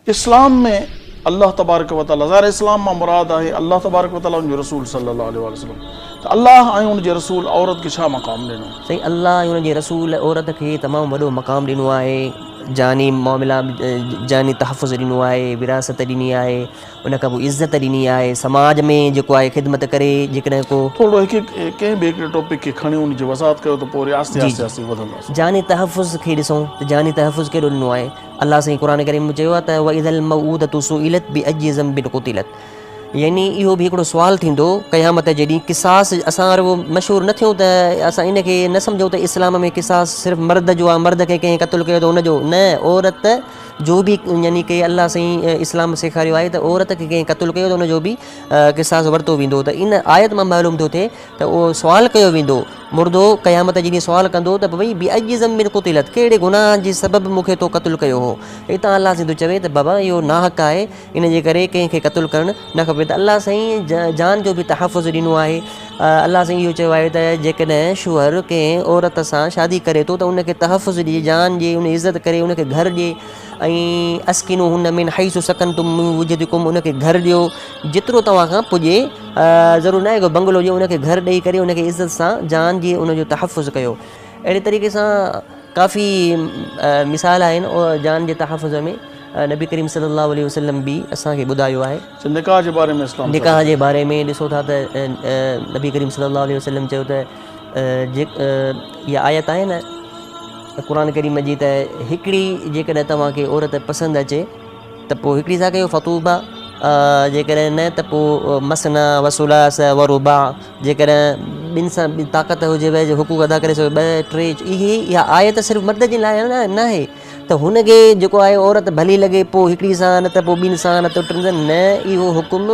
इस्लाम में अल्लाह तबारक व तआला, ज़ाहिर इस्लाम मां मुराद आहे अल्लाह तबारक व तआला उनजो रसूल सल्लल्लाहु अलैहि वसल्लम। त अल्लाह ऐं उनजे रसूल औरत खे छा मक़ाम ॾिनो? साईं, अल्लाह ऐं उनजे रसूल औरत खे तमामु वॾो मक़ाम ॾिनो आहे, जानी मामला, जानी तहफ़ुज़ ॾिनो आहे, विरासत ॾिनी आहे, उन खां पोइ इज़त ॾिनी आहे, समाज में जेको आहे ख़िदमत करे। जेकॾहिं को थोरो कंहिं बि हिकिड़े टॉपिक खे खणी उनजी वज़ाहत कयो त पोइ वरी आस्ते आस्ते आस्ते वधंदासीं। जानी तहफ़ुज़ खे ॾिसूं त जानी तहफ़ुज़ केॾो ॾिनो आहे। अल्लाह साईं क़ुरान करीम में चयो आहे त वइज़ल मऊदतु सुइलत बिअय्यि ज़ंबिन क़ुतिलत, यानी इहो बि हिकिड़ो सुवालु थींदो क़यामत जे ॾींहुं। किसास असां रुगो मशहूरु न थियूं त असां इन खे न सम्झूं त इस्लाम में किसास सिर्फ़ु मर्द जो आहे, मर्द खे कंहिं क़तलु कयो त उनजो न, औरत जो बि यानी की अल्लाह साईं इस्लाम सेखारियो आहे त औरत खे कंहिं क़तलु कयो त उनजो बि किसास वरितो वेंदो। त इन आयत मां मालूम थो थिए त उहो सुवालु कयो वेंदो, मुर्दो क़यामत जे ॾींहुं सुवालु कंदो त भई बिअय्यि ज़ंबिन क़ुतिलत, कहिड़े गुनाह जे सबबु मूंखे तो क़तलु कयो हो। हितां अल्लाह साईं थो चवे त बाबा इहो नाहक़ आहे, इन जे करे कंहिंखे क़तलु करणु न खपे। त अल्लाह साईं जान जो बि तहफ़ुज़ ॾिनो आहे। अल्लाह साईं इहो चयो आहे त जेकॾहिं शूहर कंहिं औरत सां शादी करे थो त उनखे तहफ़ुज़ ॾिए, जान ॾिए, उन इज़त करे, उनखे घर ॾिए। ऐं अस्किनू हुन मिन हैसु सकनतुम मिन वुजदिकुम, उनखे घर ॾियो जेतिरो तव्हां खां पुॼे। ज़रूरु न आहे को बंगलो ॾियो, उनखे घर ॾेई करे उनखे इज़त सां जान जी उनजो तहफ़ुज़ कयो। अहिड़े तरीक़े सां काफ़ी मिसाल आहिनि और जान जे तहफ़ुज़ में। नबी करीम सल्लल्लाहु अलैहि वसल्लम बि असांखे ॿुधायो आहे। निकाह जे बारे में इस्लाम, निकाह जे बारे में ॾिसो था त नबी करीम सल्लल्लाहु अलैहि वसल्लम चयो त इहा आयत आहे न क़ुरान करीम जी, त हिकिड़ी जेकॾहिं तव्हांखे औरत पसंदि अचे त पोइ हिकिड़ी सां कयो फतूबा, जेकॾहिं न त पोइ मसना वसुलास वरुबा, जेकॾहिं ॿिनि सां ताक़त हुजेव जो हुकूक अदा करे सघो 2 3। इहा आयत सिर्फ़ु मर्द जे लाइ न आहे त हुनखे जेको आहे औरत भली लॻे पोइ हिकिड़ी सां, न त पोइ ॿिनि सां, न त टिनि सां, न, इहो हुकुम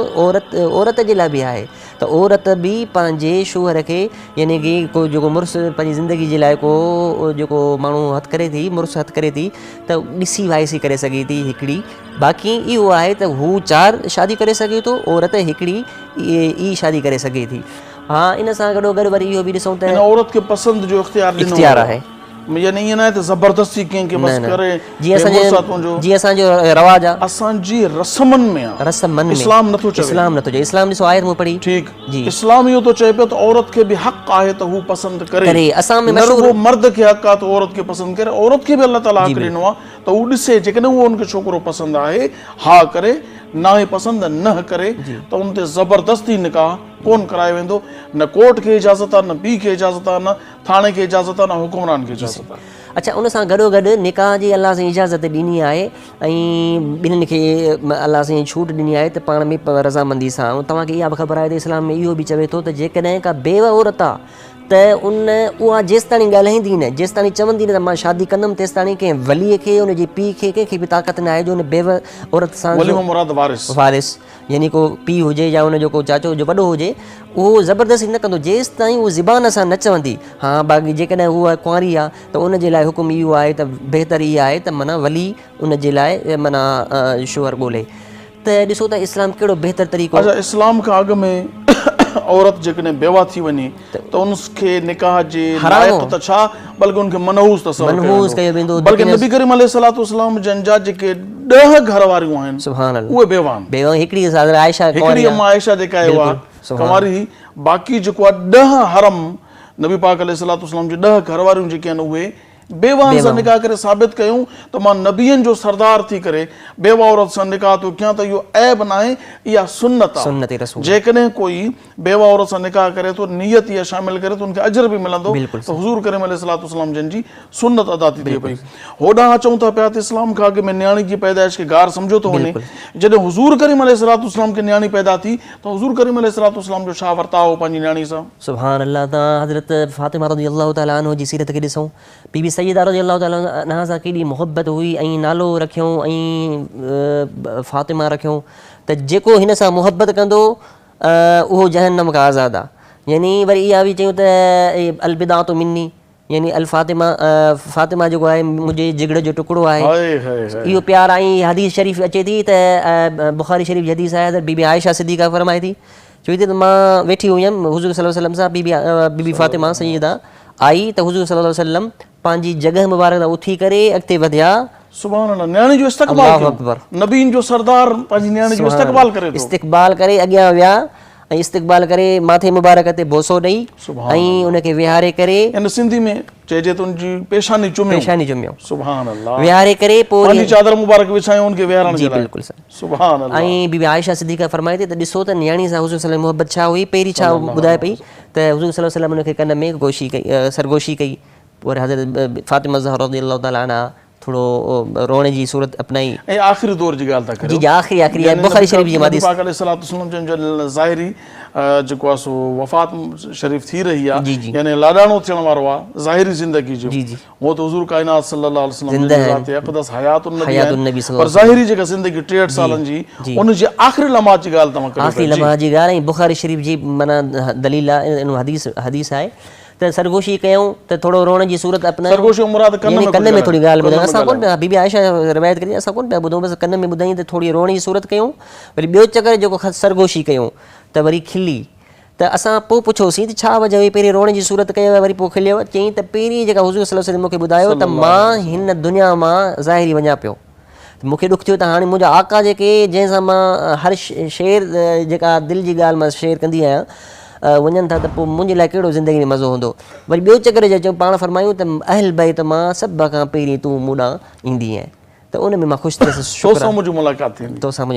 औरत जे लाइ बि आहे त औरत बि पंहिंजे शोहर खे, यानी की को जेको मुड़ुसु पंहिंजी ज़िंदगी जे लाइ को जेको माण्हू हथु करे थी, मुड़ुसु हथु करे थी त ॾिसी वाइसी करे सघे थी हिकिड़ी। बाक़ी इहो आहे त हू 4 शादी करे सघे थो, औरत हिकिड़ी ई शादी करे सघे थी। हा, इन सां गॾोगॾु वरी इहो बि ॾिसूं त औरत खे पसंदि जो इख़्तियार आहे, यानी ईअं न आहे त ज़बरदस्ती कंहिंखे बस करे। जीअं असांजो रवाज आहे, असांजी रस्मनि में आहे, रस्मनि में इस्लाम नथो चवे। इस्लाम नथो चवे, इस्लाम ॾिसो आयत मूं पढ़ी, ठीकु जी, इस्लाम इहो थो चए पियो त औरत खे बि हक़ आहे त हू पसंदि करे। असां में न रुगो मर्द खे हक़ आहे त औरत खे पसंदि करे, औरत खे बि अल्लाह ताला हक़ ॾिनो आहे त हू ॾिसे जेकॾहिं उहो हुनखे छोकिरो पसंदि आहे हा करे, न आहे पसंदि न करे त उन ते ज़बरदस्ती निकाह कोन करायो वेंदो। न कोर्ट खे इजाज़त आहे, न पीउ खे इजाज़त आहे, न थाणे खे इजाज़त आहे, न हुकुमरान खे इजाज़त आहे। अच्छा, उन सां गॾोगॾु निकाह जी अल्लाह साईं इजाज़त ॾिनी आहे ऐं ॿिन्हिनि खे अल्लाह साईं छूट ॾिनी आहे त पाण में रज़ामंदी सां। ऐं तव्हांखे इहा बि ख़बर आहे त इस्लाम में इहो बि चवे थो त जेकॾहिं का बेवा औरत आहे त उहा जेसि ताणी ॻाल्हाईंदी न, जेसि ताणी चवंदी न त मां शादी कंदमि, तेसि ताणी कंहिं वलीअ खे, उनजे पीउ खे, कंहिंखे बि ताक़त न आहे जो उन बेवा औरत सां वारिस, यानी को पीउ हुजे या उनजो को चाचो जो वॾो हुजे, उहो ज़बरदस्ती न कंदो जेसि ताईं उहा ज़बान सां न चवंदी। हा, बाक़ी जेकॾहिं उहा कुंवारी आहे त उनजे लाइ हुकुम इहो आहे त बहितर इहा आहे त माना वली उनजे लाइ माना शोहर ॻोल्हे। त ॾिसो त इस्लाम कहिड़ो बहितर तरीक़ो। इस्लाम खां अॻु में औरत जेकॾहिं बेवा थी वञे त उनखे निकाह जे लाइक़ त छा, बल्कि उनखे मनहूस कयो वेंदो। बल्कि नबी करीम अलैहिस्सलाम जन जा जेके 10 घर वारियूं आहिनि, सुभान अल्लाह, उहे बेवा आहिनि। हिकिड़ी अम्मा आयशा जेका आहे उहा कुंवारी, बाक़ी जेको आहे 10 हरम नबी पाक अलैहिस्सलाम जी 10 घर वारियूं जेके आहिनि उहे बेवान सां निकाह करे साबित कयूं त मां नबियनि जो सरदार थी करे बेवा औरत सां निकाह थो कयां त इहो ऐब न आहे, इहा सुन्नत आहे। जेकॾहिं कोई बेवा औरत सां निकाह करे थो, नियत इहा शामिल करे त उनखे अजर बि मिलंदो त हुज़ूर करीम अलैहिस्सलाम जन जी सुन्नत अदा थी थिए पई। होॾां अचूं था पिया त इस्लाम खां अॻु में नियाणी जी पैदाइश खे गार सम्झो थो वञे। जॾहिं हुज़ूर करीम अलैहिस्सलाम खे नियाणी पैदा थी त हुज़ूर करीम अलैहिस्सलाम जो छा वर्ताव पंहिंजी नियाणी सां? सुभान अल्लाह। तव्हां हज़रत फातिमा रज़ियल्लाहु तआला अन्हा जी सीरत खे ॾिसूं, बीबी सैयदा रज़ियल्लाहु तआला अन्हा सां केॾी मुहबत हुई ऐं नालो रखियऊं ऐं फातिमा रखियऊं त जेको हिन सां मुहबत कंदो उहो जहन्नम खां आज़ादु आहे। यानी वरी इहा बि चयूं त अलबिदातु मिन्नी, यानी फातिमा जेको आहे मुंहिंजे जिगर जो टुकड़ो आहे, इहो प्यार। ऐं हदीस शरीफ़ अचे थी त बुख़ारी शरीफ़ जी हदीस आहे त बीबी आयशा सिद्दीक़ा फरमाए थी, चवे थी त मां वेठी हुयमि हुज़ूर सल्लल्लाहु अलैहि वसल्लम सां, बीबी फातिमा सैयदा आई त हुज़ूर सल्लल्लाहु अलैहि वसल्लम पंहिंजी जॻह मुबारक तां उथी करे अॻिते वधिया सुभान अल्लाह, न्याणी जो इस्तक़बाल कयो, नबीन जो सरदार पंहिंजी न्याणी जो इस्तक़बाल करे थो, इस्तक़बाल करे अॻियां विया ऐं इस्तक़बाल करे माथे मुबारक ते बोसो ॾेई ऐं उनखे विहारे करे, इन सिंधी में चइजे त उनजी पेशानी चुमियो, सुभान अल्लाह, विहारे करे पोइ पंहिंजी चादर मुबारक विछायो उनखे विहारण जे लाइ, बिल्कुलु सुभान अल्लाह। ऐं बीबी आयशा सिद्दीक़ा फरमाए थी त ॾिसो त न्याणी सां हुज़ूर सल्लल्लाहु अलैहि वसल्लम मुहबत छा हुई। पहिरीं छा ॿुधाए पई त हुज़ूर सल्लल्लाहु अलैहि वसल्लम उनखे कन में गोशी कई, सरगोशी कई, पोइ हज़रत फातिमा ज़हरा रज़ियल्लाहु ताला अन्हा थोरो रोअण जी सूरत अपनाई। ऐं आख़िरी दौर जी ॻाल्हि था करियो, जी आख़िरी आहे बुख़ारी शरीफ़ जी हदीस, पाक अलैहिस्सलातु वस्सलाम जो ज़ाहिरी जेको आहे सो वफ़ात शरीफ़ थी रही आहे, यानी लाॾाणो थियण वारो आहे ज़ाहिरी ज़िंदगी जो, उहो त हुज़ूर काइनात सल्लल्लाहु अलैहि वसल्लम जी अक़दस हयातुन नबी, पर ज़ाहिरी जेका ज़िंदगी 63 सालनि जी, उन जे आख़िरी लम्हात जी ॻाल्हि तव्हां कयो, आख़िरी लम्हात जी ॻाल्हि। ऐं बुख़ारी शरीफ़ जी माना दलील आहे, हदीस आहे त सरगोशी कयूं त थोरो रोअण जी सूरत अपनायूं, सरगोशी मुराद कन में थोरी ॻाल्हि ॿुधायूं, असां कोन पिया बीबी आयशा रिवायत करी, असां कोन पिया ॿुधूं, बसि कन में ॿुधाई त थोरी रोअण जी सूरत कयूं, वरी ॿियो चकर जेको सरगोशी कयूं त वरी खिली, त असां पोइ पुछियोसीं त छा वजह हुई, पहिरीं रोअण जी सूरत कयव वरी पोइ खिलियव, चयईं त पहिरीं जेका हुज़ूर सल्लल्लाहु अलैहि वसल्लम मूंखे ॿुधायो त मां हिन दुनिया मां ज़ाहिरी वञा पियो, मूंखे ॾुख थियो त हाणे मुंहिंजा आका जेके जंहिंसां मां हर शेर जेका दिलि जी ॻाल्हि मां शेयर कंदी आहियां वञनि था, त पोइ मुंहिंजे लाइ कहिड़ो ज़िंदगी में मज़ो हूंदो। वरी ॿियो चकर जे चऊं पाण फरमायूं त अहल बैत मां सभ खां पहिरीं तूं मूं ॾांहुं ईंदी आहीं, त उन में मां ख़ुशि थियसि, तोसां मुंहिंजी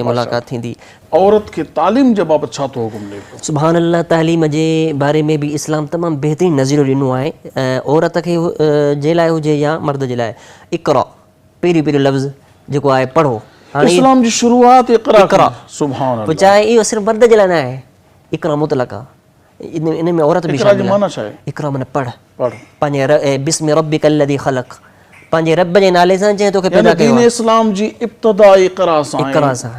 मुलाक़ात थींदी। औरत खे तालीम जे बाबति छा थो हुकुम ॾे? सुभान अल्लाह, तालीम जे बारे में बि इस्लाम तमामु बहितरीनु नज़रियो ॾिनो आहे, औरत खे जे लाइ हुजे या मर्द जे लाइ। इक़रा पहिरीं लफ़्ज़ जेको आहे पढ़ो, इस्लाम जी शुरूआत इक़रा, सुभान अल्लाह, चाहे इहो सिर्फ़ु मर्द जे लाइ न आहे, इक़रा मुतलक़ आहे, इन में औरत बि शामिल आहे। इक़रा माना पढ़, पंहिंजे बिस्मि रब्बिक अल्लज़ी ख़लक़, पंहिंजे रब जे नाले सां जंहिं तोखे पैदा कयो आहे। इस्लाम जी इब्तिदा इक़रा सां,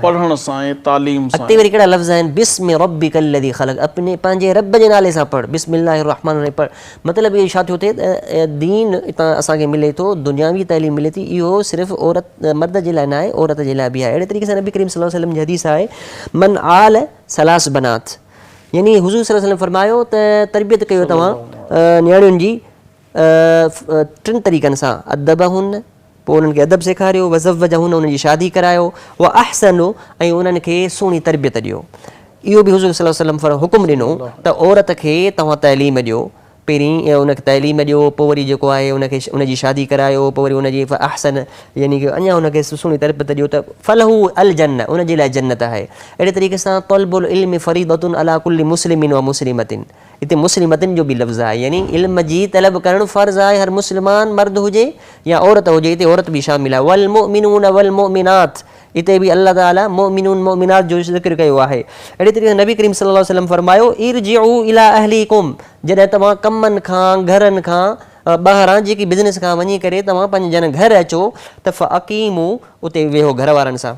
पढ़ण सां, तालीम सां। अॻिते वरी कहिड़ा लफ़्ज़ आहिनि, बिस्मि रब्बिक अल्लज़ी ख़लक़, अपने पंहिंजे रब जे नाले सां पढ़, बिस्मिल्लाहिर रहमानिर रहीम पढ़। मतिलबु इहो छा थो थिए त दीन हितां असांखे मिले थो, दुनियावी तालीम मिले थी, इहो सिर्फ़ु औरत मर्द जे लाइ न आहे, औरत जे लाइ बि आहे। अहिड़े तरीक़े सां नबी करीम सल्लल्लाहु अलैहि वसल्लम जी हदीस आहे, मन आल सलास बनात, यानी हुज़ूर सल्लल्लाहु अलैहि वसल्लम फरमायो त तरबियत कयो तव्हां न्याणियुनि जी 3 तरीक़नि सां, अदबहुन, पोइ उन्हनि खे अदब सेखारियो, वज़व्वजहुन, उन्हनि जी शादी करायो, व अहसनु, ऐं उन्हनि खे सुहिणी तरबियत ॾियो। इहो बि हुज़ूर सल्लल्लाहु अलैहि वसल्लम हुकुम ॾिनो त औरत खे तव्हां तालीम ॾियो, पहिरीं उनखे तालीम ॾियो, पोइ वरी जेको आहे उनखे उनजी शादी करायो, पोइ वरी उनजी अहसन यानी की अञा उनखे सुहिणी तरबियत ॾियो, त फलहू अल जन्न, उनजे लाइ जन्नत आहे। अहिड़े तरीक़े सां तलबुल इल्मि फरीदतुन अला कुल्लि मुस्लिमिन व मुस्लिमतिन, हिते मुस्लिमतिन जो बि लफ़्ज़ आहे, यानी इल्म जी तलब करणु फ़र्ज़ु आहे, हर मुस्लमान मर्द हुजे या औरत हुजे, हिते औरत बि शामिल आहे। वल मुमिनून वल मुमिनात, हिते बि अल्लाह ताला मुमिनून मुमिनात जो ज़िक्र कयो आहे। अहिड़े तरीक़े सां नबी करीम सल्लल्लाहु अलैहि वसल्लम फरमायो, इरजिउ इला अहलिकुम, जॾहिं तव्हां कमनि खां घरनि खां ॿाहिरां जेकी बिज़नेस खां वञी करे तव्हां पंहिंजे जन घर अचो, त फ़अक़ीमू, उते वेहो घर वारनि सां,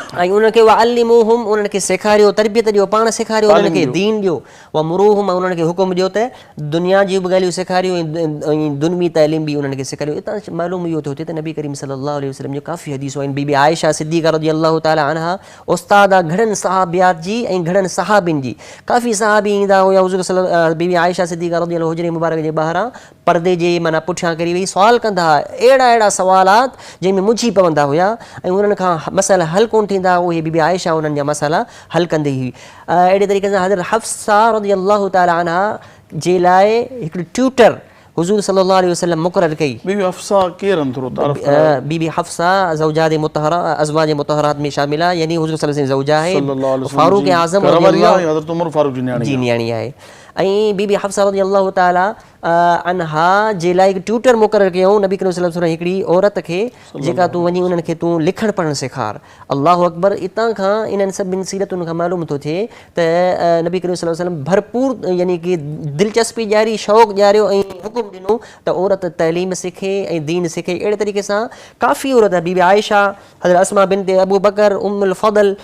ऐं उनखे वअल्लिमूहुम, उन्हनि खे सेखारियो, तरबियत ॾियो, पाण सेखारियो, उन्हनि खे दीन ॾियो, वमुरूहुम, उन्हनि खे हुकुम ॾियो त दुनिया जी बि ॻाल्हियूं सेखारियो ऐं दुनियावी तालीम बि उन्हनि खे सेखारियो। हितां मालूम इहो थो थिए त नबी करीम सल्लल्लाहु अलैहि वसल्लम जो काफ़ी हदीसूं आहिनि। बीबी आयशा सिद्दीक़ा रज़ियल्लाहु ताला अन्हा उस्ताद आहे घणनि सहाबियात जी ऐं घणनि सहाबिन जी, काफ़ी सहाबी ईंदा हुया हुज़ूर सल्लल्लाहु, बीबी आयशा सिद्दीक़ा रज़ियल्लाहु हुजरे मुबारक जे ॿाहिरां पर्दे जे माना पुठियां करी वेही सुवाल कंदा, अहिड़ा सवालात जंहिंमें मुंझी पवंदा हुया ऐं उन्हनि खां मसइला हल कोन थींदा, उहे बीबी आयशा उन्हनि जा मसइला हल कंदी हुई। अहिड़े तरीक़े सां हज़रत हफ्सा रज़ियल्लाहु ताला अन्हा जे लाइ हिकिड़ी ट्यूटर हुज़ूर सल्लल्लाहु अलैहि वसल्लम मुक़ररु कई। बीबी हफ्सा केरु अंदरो तारीफ़? बीबी हफ्सा ज़ौजात मुतहरा, अज़वाज मुतहरात में शामिल आहे, यानी हुज़ूर सल्लल्लाहु अलैहि वसल्लम ज़ौजा आहे, फारूक आज़म हज़रत उमर फारूक जी न्याणी आहे। ऐं बीबी हफ्सा रज़ियल्लाहु ताला अन्हा जे लाइ हिकु ट्यूटर मुक़ररु कयऊं नबी करीम सल्लल्लाहु अलैहि वसल्लम, हिकिड़ी औरत खे जेका तूं वञी उन्हनि खे तूं लिखणु पढ़णु सेखार। अल्लाहु अकबर, हितां खां इन्हनि सभिनी सीरतुनि खां मालूम थो थिए त नबी करीम सल्लल्लाहु अलैहि वसल्लम भरपूर यानी की दिलचस्पी ॾियारी, शौक़ु ॾियारियो ऐं हुकुम ॾिनो त औरत तइलीम सिखे ऐं दीन सिखे। अहिड़े तरीक़े सां काफ़ी औरत, बीबी आयशा, हज़रत अस्मा बिन्त अबू बकर, उम्मुल फज़ल,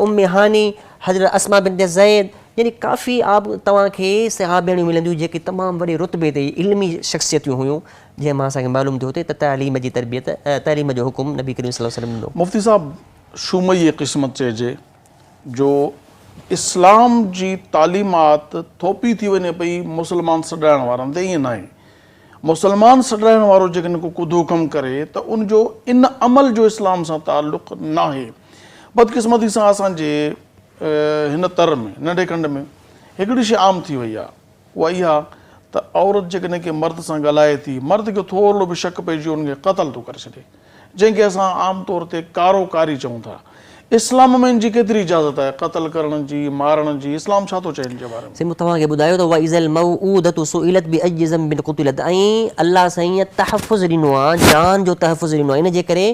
उम्मे हानी, हज़रत अस्मा बिन्त ज़ैद, यानी काफ़ी आप तव्हांखे सहाबियूं मिलंदियूं जेके तमामु वॾे रुतबे ते इल्मी शख़्सियतूं हुयूं, जंहिं मां असांखे मालूम थियो थिए त तालीम जी तरबियत, तालीम जो हुकुम नबी करीम सल्लल्लाहु अलैहि वसल्लम ॾिनो। मुफ़्ती साहब, शुमई क़िस्मत चइजे जो इस्लाम जी तालीमात थोपी थी वञे पई मुस्लमान सॾाइण वारनि ते, ईअं न आहे। मुसलमान सॾाइण वारो जेकॾहिं को कुदो कमु करे त उनजो इन अमल जो इस्लाम सां ताल्लुक़ न आहे। बदकिस्मती सां असांजे हिन तर में नंढे खंड में हिकिड़ी शइ आम थी वई आहे, उहा इहा त औरत जेकॾहिं के मर्द सां ॻाल्हाए थी, मर्द खे थोरो बि शक पइजी उनखे क़तल थो करे छॾे, जंहिंखे असां आम तौर ते कारोकारी चऊं था। इस्लाम में इनजी केतिरी इजाज़त आहे क़तल करण जी, मारण जी? इस्लाम छा थो चए हिन जे बारे में? सिमो तव्हांखे ॿुधायो त वइज़ल मऊदतु सुइलत बिअय्यि ज़ंबिन क़ुतिलत, ऐं अल्लाह साईं तहफ़ुज़ ॾिनो आहे, जान जो तहफ़ुज़ ॾिनो आहे। इन जे करे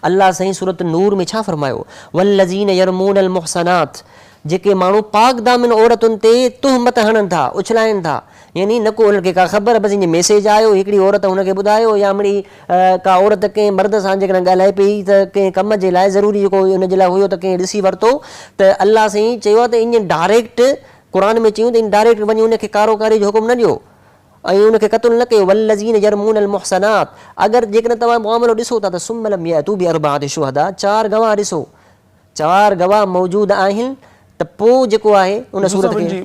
अल्लाह साईं सूरत नूर में छा फरमायो, वल्लज़ीन यरमूनल मुहसनात, जेके माण्हू पाक दामिन औरतुनि ते तुहमत हणनि था, उछलाइनि था, यानी न को उनखे का ख़बर, बसि ईअं मैसेज आयो, हिकिड़ी औरत हुनखे ॿुधायो, या मिड़ी का औरत कंहिं मर्द सां जेकॾहिं ॻाल्हाए पई त कंहिं कम जे लाइ ज़रूरी जेको हुनजे लाइ हुयो त कंहिं ॾिसी वरितो, त अल्लाह साईं चयो आहे त ईअं डायरेक्ट क़ुर में चयूं त इन डायरेक्ट वञी उनखे कारोकारी जो हुकुम न ॾियो ऐं उनखे क़तल न कयो। वल्लज़ीन यरमूनल मुहसनात, अगरि जेकॾहिं तव्हां मामिलो ॾिसो था त सुम्मल यअतू बिअरबाअति शुहदा, 4 गवाह ॾिसो, 4 गवाह मौजूदु आहिनि, त पोइ जेको आहे उन सूरत खे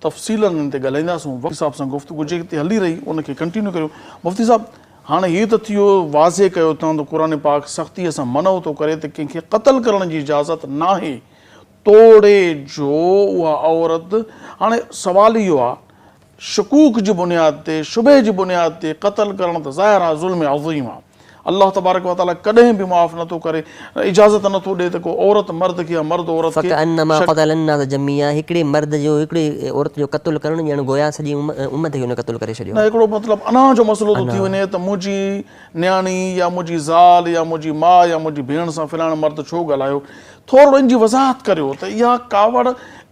तफ़सीलन ते ॻाल्हाईंदासीं। मुफ़्ती साहिब सां गुफ़्तगू जेकी हली रही उनखे कंटिन्यू करियो। मुफ़्ती साहिब, हाणे हीअ त थियो वाज़े कयो तव्हां त क़ुर पाक सख़्तीअ सां मनो थो करे त कंहिंखे क़तल करण जी इजाज़त न आहे, तोड़े जो उहा औरत। हाणे सवाल इहो आहे, शकूक जी बुनियाद ते, शुबे जी बुनियाद ते क़तल करण त ज़ाहिर आहे ज़ुल्म अज़ीम आहे। अल्लाह तबारक व तआला कॾहिं बि माफ़ नथो करे, इजाज़त नथो ॾिए त को औरत मर्द खे या मर्द औरत खे। फकअन्नमा क़तलन्नास जमीआ, हिकिड़े मर्द जो हिकिड़े औरत जो क़त्ल करणु ॼण गोया सॼी उम्मत खे हुन क़त्ल करे छॾियो। न, हिकिड़ो मतिलबु अना जो मसइलो थो थी वञे त मुंहिंजी न्याणी या मुंहिंजी ज़ाल या मुंहिंजी माउ या मुंहिंजी भेण सां फ़लाणे मर्द छो ॻाल्हायो, थोरो इन जी वज़ाहत करियो त इहा कावड़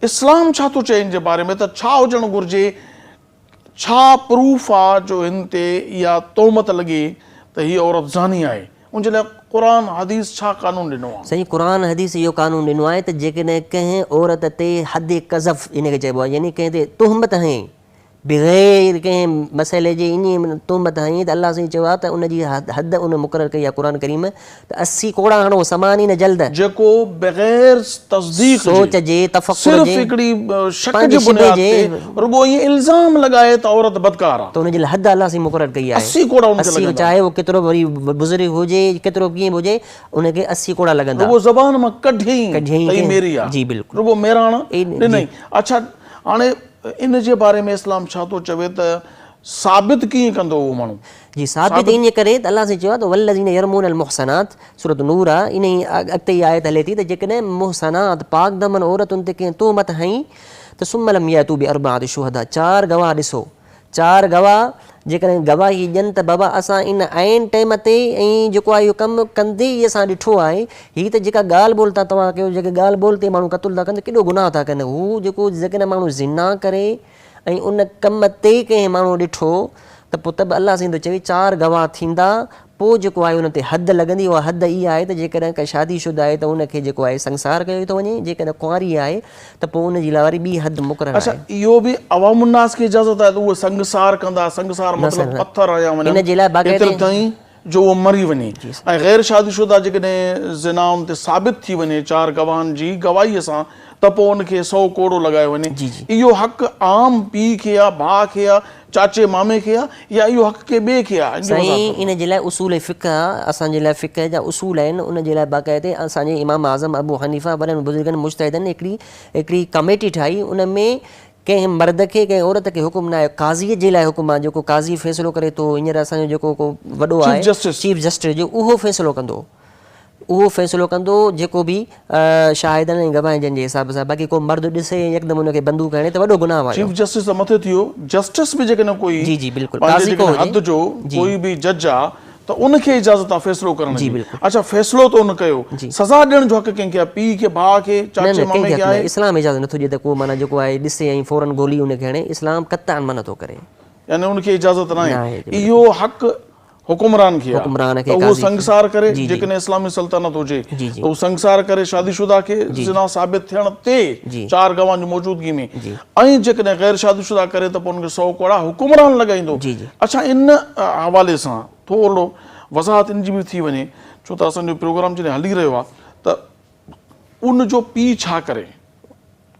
इस्लाम छा थो चए इन जे बारे में, त छा हुजणु घुरिजे, छा प्रूफ आहे जो हिन ते इहा तोहमत लॻे त हीअ औरत ज़ानी आहे। उनजे लाइ क़ुर हदीस छा कानून ॾिनो आहे? सही, क़ुर हदीस इहो कानून ॾिनो आहे त जेकॾहिं कंहिं औरत ते हद कज़फ़ इनखे चइबो आहे, यानी कंहिं ते तुहमत हई बग़ैर कंहिं मसइले जे ईअं तुहमत हई, त अल्लाह साईं चयो आहे त उनजी हद उन मुक़ररु कई आहे क़ुर करीम त 80 कोड़ा हणो समानी न जल्द, जेको बग़ैर तस्दीक़ सोच जे तफ़क्कुर जे हिकिड़ी शक जी बुनियाद ते रुगो ईअं इल्ज़ाम लॻाए त औरत बदकार आहे, त उनजे लाइ हद अल्लाह साईं मुक़ररु कई आहे 80 कोड़ा उनखे लॻंदा। चाहे उहो केतिरो वरी बुज़ुर्ग हुजे, केतिरो कीअं बि हुजे, उनखे 80 कोड़ा लॻंदा। रुगो ज़बान मां कढियईं मेरी आहे, जी बिल्कुलु, रुगो मेराण ॾिनई। अच्छा, हाणे इन जे बारे में इस्लाम छा थो चवे त साबित कीअं कंदो उहो माण्हू? जी, साबित इन करे त अल्लाह साईं चयो आहे त वल्लज़ीन यरमूनल मुहसनात, सूरत नूर आहे, इन ई अॻिते ई आयत हले थी त जेकॾहिं मुहसनात पाक दमन औरतुनि ते कंहिं तोहमत हई त सुम्म लम यअतू बिअरबाअति शुहदा, 4 गवाह ॾिसो, 4 गवाह जेकॾहिं गवाही ॾियनि त बाबा असां इन आइन टाइम ते ऐं जेको आहे इहो कमु कंदे ई असां ॾिठो आहे, हीअ त जेका ॻाल्हि ॿोल था तव्हां कयो, जेके ॻाल्हि ॿोल ते माण्हू क़तल था कनि, केॾो गुनाह था कनि। हू जेको जेकॾहिं माण्हू ज़िना करे ऐं उन कम ते कंहिं माण्हू ॾिठो त पोइ त बि अल्लाह साईं थो चवे 4 गवाह थींदा, पोइ जेको आहे उन ते हद लॻंदी। उहा हद इहा आहे त जेकॾहिं का शादीशुदा आहे त उनखे जेको आहे संसार कयो थो वञे, जेकॾहिं कुंवारी आहे त पोइ उनजी लाइ वरी ॿी हद मुक़ररु आहे। अच्छा, इहो बि अवामुन्नास खे इजाज़त आहे त उहे संसार कंदा, संसार मतिलबु पथर हया वञनि, इन जे लाइ एतिरे ताईं जो उहो मरी वञे। ऐं गैर शादीशुदा जेकॾहिं ज़िना उन ते साबित थी वञे 4 गवाहनि जी गवाहीअ सां, त पोइ उनखे 100 कोड़ो लॻायो वञे। इहो हक़ आम पीउ खे आहे, भाउ खे आहे, चाचे मामे खे आहे, या इहो हक़ के ॿिए खे आहे? साईं, इन जे लाइ उसूल फ़िक़्ह आहे, असांजे लाइ फ़िक़्ह जा उसूल आहिनि, उन जे लाइ बाक़ाइदे असांजे इमाम आज़म अबू हनीफ़ा वॾनि बुज़ुर्गनि मुज्तहिदनि हिकिड़ी कमेटी ठाही। उन में कंहिं मर्द खे कंहिं औरत खे हुकुम न आहे, काज़ीअ जे लाइ हुकुम आहे, जेको काज़ी फ़ैसिलो करे थो। हींअर असांजो जेको को वॾो आहे चीफ जस्टिस जो, उहो फ़ैसिलो कंदो, उहो फ़ैसिलो कंदो जेको बि शाहिदनि ऐं गवाह जंहिंजे हिसाब सां। बाक़ी को मर्द ॾिसे यकदमि उनखे बंदूक हणे त वॾो गुनाह आहे। चीफ जस्टिस त मथे थियो, जस्टिस बि जेकॾहिं कोई जी जी बिल्कुलु हद जो कोई बि जज आहे त उनखे इजाज़त आहे फ़ैसिलो करण जी। अच्छा, फ़ैसिलो त उन कयो, सज़ा ॾियण जो हक़ कंहिंखे आहे? पीउ खे, भाउ खे, चाचे मामे खे आहे? इस्लाम इजाज़त नथो ॾिए त को माना जेको आहे ॾिसे ऐं फौरन गोली उनखे हणे, इस्लाम क़तअन मना थो करे, यानी उनखे इजाज़त न आहे। इहो हक़ हुकुमरान खे आहे, उहो संसार करे, जेकॾहिं इस्लामी सल्तनत हुजे त उहो संसार करे शादीशुदा खे ज़िना साबित थियण ते 4 गवाहनि जी मौजूदगी में, ऐं जेकॾहिं गैर शादीशुदा करे त पोइ उनखे 100 कोड़ा हुकुमरान लॻाईंदो। अच्छा, इन हवाले सां थोरो वज़ाहत इन जी बि थी वञे, छो त असांजो प्रोग्राम जॾहिं हली रहियो आहे त उनजो पीउ छा करे,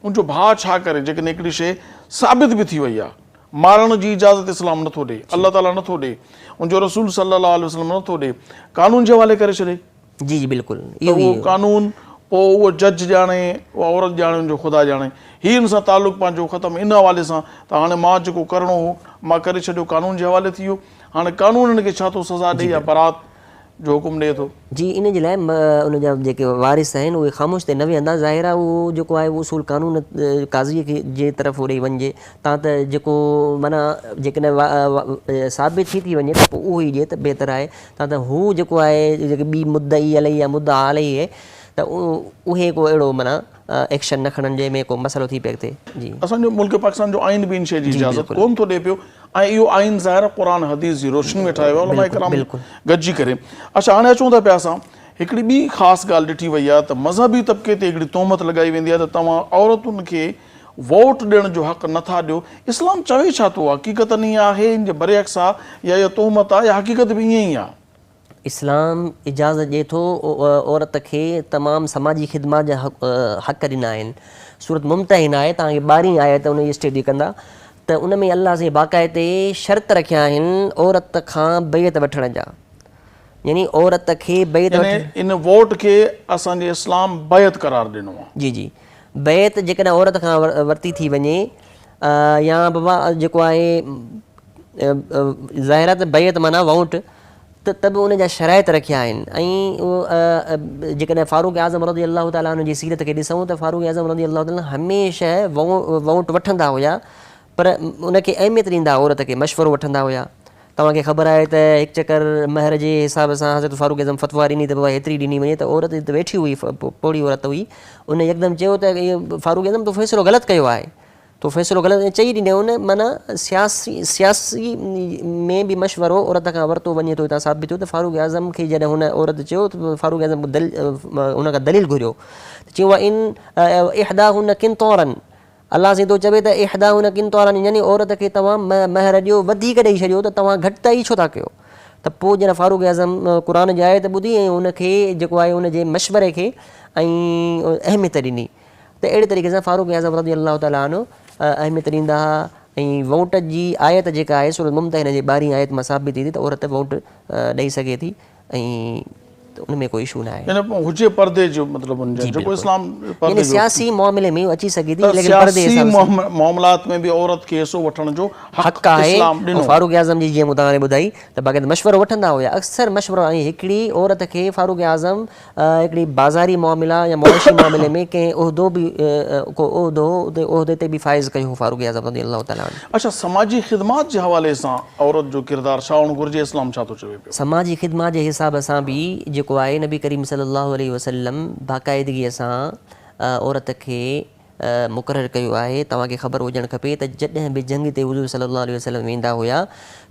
उनजो भाउ छा करे, जेकॾहिं हिकिड़ी शइ साबित बि थी वई आहे, मारण जी इजाज़त इस्लाम नथो ॾे, अल्लाह ताला नथो ॾे, उनजो रसूल सल्लल्लाहु अलैहि वसल्लम नथो ॾे, कानून जे हवाले करे छॾे। जी जी बिल्कुलु, उहो कानून पोइ उहो जज ॼाणे, उहा औरत ॼाणे, उनजो ख़ुदा ॼाणे, हीअ हिन सां तालुक़ु पंहिंजो ख़तमु इन हवाले सां त हाणे मां जेको करिणो हो मां करे छॾियो, कानून जे हवाले थी वियो। हाणे कानून हिनखे छा थो सज़ा ॾे या बरात जो हुकुम ॾिए थो। जी, इन जे लाइ उनजा जेके वारिस आहिनि उहे ख़ामोश ते न वेहंदा। ज़ाहिर आहे उहो जेको आहे उहो उसूल कानून काज़ीअ खे जे तरफ़ ॾेई वञिजे, तव्हां त जेको माना जेकॾहिं साबित थी वञे त पोइ उहो ई ॾिए त बहितर आहे। तव्हां त हू जेको आहे जेके ॿी मुद्दई अलई या मुद्दा अलई आहे त उहे को अहिड़ो माना एक्शन न खणनि जंहिंमें को मसइलो थी पियो थिए। जी, असांजो मुल्क पाकिस्तान जो आइन बि इन शइ जी इजाज़त कोन थो ॾिए पियो, ऐं इहो आइन ज़ाहिर क़ुरान हदीस जी रोशनी में ठाहियो आहे उलमा इकराम गॾिजी करे। अच्छा, हाणे अचूं था पिया असां, हिकिड़ी ॿी ख़ासि ॻाल्हि ॾिठी वई आहे त मज़हबी तबिके ते हिकिड़ी तोहमत लॻाई वेंदी आहे त तव्हां औरतुनि खे वोट ॾियण जो हक़ नथा ॾियो। इस्लाम चवे छा थो? हक़ीक़त ईअं आहे, इन जे बरअक्स आहे, या इहा तोहमत आहे, या हक़ीक़त बि ईअं ई आहे? इस्लाम इजाज़त ॾिए थो औरत खे तमामु समाजी ख़िदमत जा हक़ ॾिना आहिनि। सूरत मुमतहिन आहे, तव्हांखे 12 आयत उन जी स्टडी कंदा त उन में अल्लाह से बाक़ाइदे शर्त रखिया आहिनि औरत खां बैत वठण जा, यानी औरत खे बैत इन वोट खे असांजे इस्लाम बैत करार ॾिनो आहे। जी जी, बैत जेकॾहिं औरत खां वरिती थी वञे या बाबा जेको आहे ज़ाहिर त बैत माना वोट, त बि उन जा शराइत रखिया आहिनि। ऐं उहो जेकॾहिं फारूक आज़म रज़ी अलाह ताला उन जी सीरत खे ॾिसूं त फारूक आज़म रज़ी अलाह ताला हमेशह वोट वठंदा हुया, पर उनखे अहमियत ॾींदा, औरत खे मशवरो वठंदा हुया। तव्हांखे ख़बर आहे त हिकु चकर महर जे हिसाब सां हज़रत फारूक आज़म फ़तवा ॾिनी त बाबा हेतिरी ॾिनी वञे, त औरत त वेठी हुई, पोड़ी औरत हुई, उन यकदमि चयो त इहो फारूक आज़म तो फ़ैसिलो ग़लति कयो आहे, तो फ़ैसिलो ग़लति चई ॾिने उन, माना सियासी में बि मशवरो औरत खां वरितो वञे थो। हितां साबित थियो त फारूक आज़म खे जॾहिं हुन औरत चयो त फारूक आज़म हुन खां दलील घुरियो, चयो आहे इन इहदा हुन किन तौरनि, अलाह साईं थो चवे त इहदा हुन किन तौरनि, यानी औरत खे तव्हां महर ॾियो वधीक ॾेई छॾियो त तव्हां घटिताई छो था कयो। त पोइ जॾहिं फारूक आज़म क़ुर जी आयत ॿुधी ऐं उनखे जेको आहे उनजे मशवरे खे ऐं अहमियत ॾिनी, त अहिड़े तरीक़े सां फारूक आज़म रज़ी अलाह ताला अन्हु अहमियत ॾींदा हुआ। ऐं वोट जी आयत जेका आहे सूरत मुमतहिन जे 12 आयत मां साबित थी त औरत वोट ॾेई सघे थी, ऐं उन में कोई इशू न आहे। हुजे पर्दे जो मतिलबु जेको इस्लाम यानी सियासी मामले में अची सघे थी, लेकिन सियासी मामलात में बि औरत खे हिसो वठण जो हक़ आहे। फारूक आज़म जी जीअं मूं तव्हांखे ॿुधाई त बाक़ाइदा मशवरो वठंदा हुया, अक्सर मशवरो। ऐं हिकिड़ी औरत खे फारूक आज़म हिकिड़ी बाज़ारी मामला या मुआशी मामले में कंहिं उहिदो बि को उहिदे ते बि फ़ाइज़ कयो हो फारूक आज़म रज़ी अलाह ताला। अच्छा, समाजी ख़िदमत जे हवाले सां औरत जो किरदारु छा हुअणु घुरिजे? इस्लाम छा थो चवे पियो? समाजी ख़िदमत जे हिसाब सां बि जेको आहे नबी करीम सल्लल्लाहु अलैहि वसल्लम बाक़ाइदगीअ सां औरत खे मुक़ररु कयो आहे। तव्हांखे ख़बर हुजणु खपे त जॾहिं बि जंग ते हुज़ूर सल्लल्लाहु अलैहि वसल्लम वेंदा हुया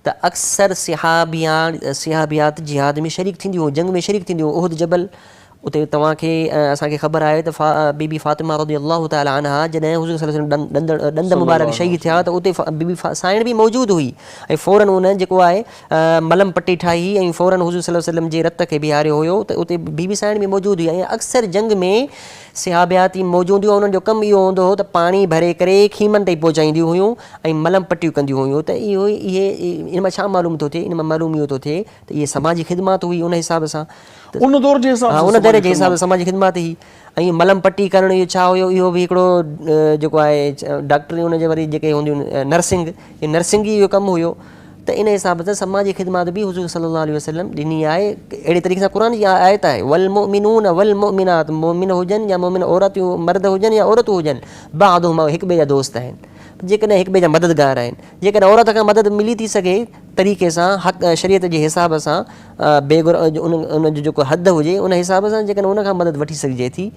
त अक्सर सिहाबियात जिहाद में शरीक थींदियूं हुयूं, जंग में शरीक थींदियूं हुयूं। उहद जबल उते तव्हांखे असांखे ख़बर आहे त बीबी फातिमा रज़ी अलाह ताला अन्हा जॾहिं हुज़ूर सल्लल्लाहु अलैहि वसल्लम ॾंद मुबारक शहीद थिया त उते बीबी साइण बि मौजूदु हुई, ऐं फ़ौरन उन जेको आहे मलम पटी ठाही ऐं फ़ौरन हुज़ूर सल्लल्लाहु अलैहि वसल्लम जे रत खे बीहारियो हुयो, त उते बीबी साइण बि मौजूदु हुई। ऐं अक्सर जंग में सिहाबियाती मौजूदु हुयूं, उन्हनि जो कमु इहो हूंदो हो त पाणी भरे करे खीमनि ताईं पहुचाईंदियूं हुयूं ऐं मलम पटियूं कंदियूं हुयूं। त इन मां छा मालूम थो थिए? इन मां मालूम इहो थो थिए त इहे समाजी ख़िदमत हुई उन हिसाब सां, उन दौर जे हिसाब सां समाजी ख़िदमत ही। ऐं मलम पटी करणु इहो छा हुयो? इहो बि हिकिड़ो जेको आहे डॉक्टरी उनजे वरी जेके हूंदियूं नर्सिंग, इहो नर्सिंग ई इहो कमु हुयो। त इन हिसाब सां समाजी ख़िदमत बि हुज़ूर सल्लल्लाहु अलैहि वसल्लम ॾिनी आहे। अहिड़े तरीक़े सां क़ुर जी आयत आहे वल मुमिनून वल मुमिनात, मोमिन हुजनि या मोमिन औरतूं मर्द हुजनि या औरतूं हुजनि, बादुहुमा हिक ॿिए जा दोस्त आहिनि, जेकॾहिं हिक ॿिए जा मददगार आहिनि। जेकॾहिं औरत खां मदद मिली थी सघे तरीक़े सां हक़ शरीयत जे हिसाब सां, बेगुर उन जो जेको हद हुजे उन हिसाब सां जेकॾहिं उन खां मदद वठी सघिजे थी,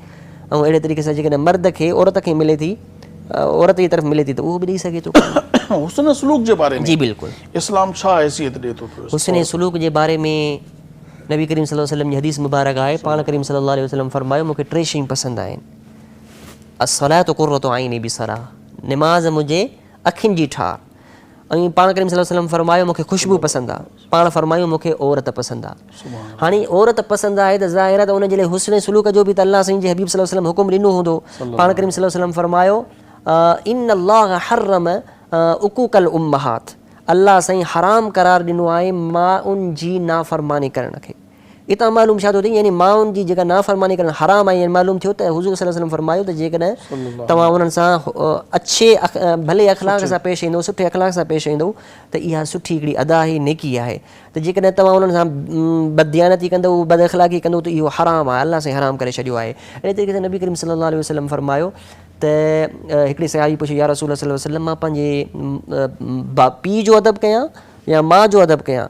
ऐं अहिड़े तरीक़े सां जेकॾहिं मर्द खे औरत खे मिले थी, औरत जी तरफ़ मिले थी त उहो बि ॾेई सघे थो। हुस्न सलूक जे बारे में जी बिल्कुलु, इस्लाम छा हैसियत ॾिए थो पियो? हुस्न सलूक जे बारे में नबी करीम सल्लल्लाहु अलैहि वसल्लम जी हदीस मुबारक आहे। पाण करीम सल्लल्लाहु अलैहि वसल्लम फरमायो मूंखे 3 शयूं पसंदि आहिनि। अस्सलातु क़ुर्रतु आइनी बिसरा, निमाज़ मुंहिंजे अखियुनि जी ठार। ऐं पाण करीम सल्लल्लाहु अलैहि वसल्लम फरमायो मूंखे ख़ुशबू पसंदि आहे। पाण फरमायो मूंखे औरत पसंदि आहे। हाणे औरत पसंदि आहे त ज़ाहिर आहे त उनजे लाइ हुस्न सलूक जो बि त अल्लाह साईं जे हबीब सल्लल्लाहु अलैहि वसल्लम हुकुम ॾिनो हूंदो। पाण करीम सल्लल्लाहु अलैहि वसल्लम फरमायो इन अल्लाह हर्रम उकूकल उम्महात, अल्लाह साईं हराम करार ॾिनो आहे माउनि जी नाफ़रमानी करण खे। इतां मालूम छा थो थिए, यानी माउनि जी जेका नाफ़रमानी करणु हराम आहे, मालूम थियो त हुज़ूर सल्लल्लाहु अलैहि वसल्लम फरमायो त जेकॾहिं तव्हां उन्हनि सां अच्छे भले अख़लाक़ सां पेश ईंदो, सुठे अख़लाक़ सां पेश ईंदो, त इहा सुठी हिकिड़ी अदा आहे, नेकी आहे। त जेकॾहिं तव्हां उन्हनि सां बददियानती कंदो, बद अख़लाक़ी कंदो, त इहो हराम आहे, अल्लाह साईं हराम करे छॾियो आहे। अहिड़े तरीक़े सां नबी करीम सल्लल्लाहु अलैहि वसल्लम फरमायो त हिकिड़ी सहाबी पुछी, या रसूल सल्लल्लाहु अलैहि वसल्लम, मां पंहिंजे पीउ जो अदब कयां या माउ जो अदब कयां,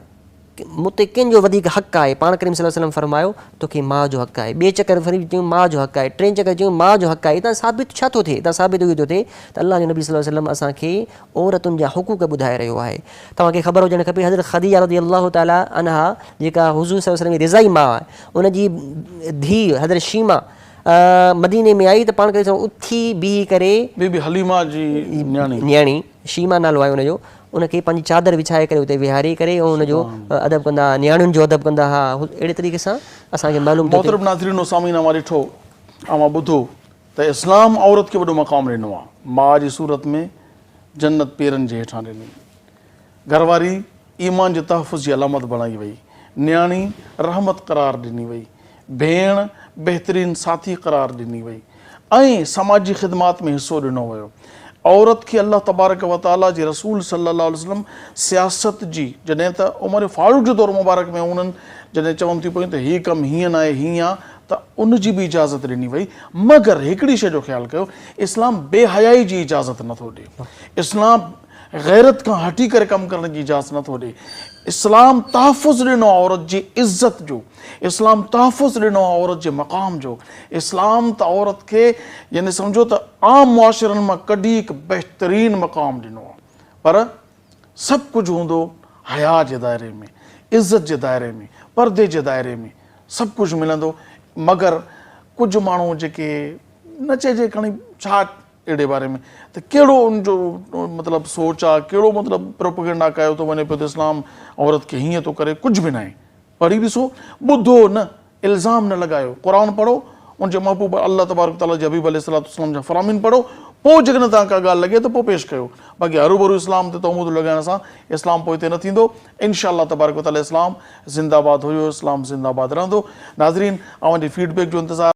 मूं ते कंहिंजो वधीक हक़ु आहे? पाण करीम सल्लल्लाहु अलैहि वसल्लम फरमायो तोखे माउ जो हक़ु आहे। ॿिए चकर वरी चयूं माउ जो हक़ु आहे, टे चकर चयूं माउ जो हक़ु आहे। हितां साबित छा थो थिए? हितां साबित इहो थो थिए त अल्लाह जो नबी सल्लल्लाहु अलैहि वसल्लम असांखे औरतुनि जा हुक़ूक़ ॿुधाए रहियो आहे। तव्हांखे ख़बर हुजणु खपे, हज़रत ख़दीजा रज़ियल्लाहु ताला अन्हा जेका हुज़ूर सल्लल्लाहु अलैहि वसल्लम जी रिज़ाई माउ आहे, उनजी धीउ हज़रत शीमा मदीने में आई त पाण करे उथी बीही करे, बीबी हलीमा जी न्याणी शीमा नालो आहे उनजो, उनखे पंहिंजी चादर विछाए करे उते विहारे करे ऐं उनजो अदब कंदा, न्याणियुनि जो अदब कंदा हुआ। अहिड़े तरीक़े सां असांखे मालूम थियो। मोहतरम नाज़रीन सामीन, मां ॾिठो मां ॿुधो त इस्लाम औरत खे वॾो मक़ाम ॾिनो आहे। माउ जी सूरत में जन्नत पेरनि जे हेठां ॾिनी, घरवारी ईमान जे तहफ़ुज़ जी अलामत बणाई वई, न्याणी रहमत क़रार ॾिनी वई, भेण बहितरीन साथी क़रार ॾिनी वई ऐं समाजी ख़िदमात में हिसो ॾिनो वियो। औरत खे अल्लाह तबारक व तआला जे रसूल सल्लल्लाहु अलैहि वसल्लम सियासत जी, जॾहिं त उमर फारूक जो दौर मुबारक में उन्हनि जॾहिं चवनि थियूं पयूं त हीअ कमु हीअं न आहे हीअं आहे, त उनजी बि इजाज़त ॾिनी वई। मगर हिकिड़ी शइ जो ख़्यालु कयो, इस्लाम बेहयाई जी इजाज़त नथो ॾिए, इस्लाम गैरत खां हटी करे कमु करण जी इजाज़त नथो ॾिए। इस्लाम तहफ़ुज़ ॾिनो आहे औरत जी इज़त जो, इस्लाम तहफ़ुज़ ॾिनो आहे औरत जे मक़ाम जो। इस्लाम त औरत खे यानी सम्झो त आम मुआशिरनि मां कढी हिकु बहितरीन मक़ाम ॾिनो आहे, पर सभु कुझु हूंदो हया जे दायरे में, इज़त जे दायरे में, परदे जे दायरे में सभु कुझु मिलंदो। मगर कुझु माण्हू जेके न चइजे खणी छा अहिड़े बारे में, त कहिड़ो उनजो मतिलबु सोच आहे, कहिड़ो मतिलबु प्रोपेगेंडा कयो थो वञे पियो त इस्लाम औरत खे हीअं थो करे, कुझु बि न आहे। पढ़ी ॾिसो, ॿुधो न, इल्ज़ाम न लॻायो, क़ुरान पढ़ो, उनजे महबूब अल्लाह तबारक तआला जे हबीब अलैहिस्सलाम जा फ़रामीन पढ़ो, पोइ जेकॾहिं तव्हां का ॻाल्हि लॻे त पोइ पेश कयो। बाक़ी हरूभरू इस्लाम ते तहमूद लॻाइण सां इस्लाम पोइ हिते न थींदो। इंशाअल्लाह तबारक तआला इस्लाम ज़िंदाबाद हुयो, इस्लाम ज़िंदाबाद रहंदो। नाज़रीन, अव्हांजी फीडबैक जो इंतज़ारु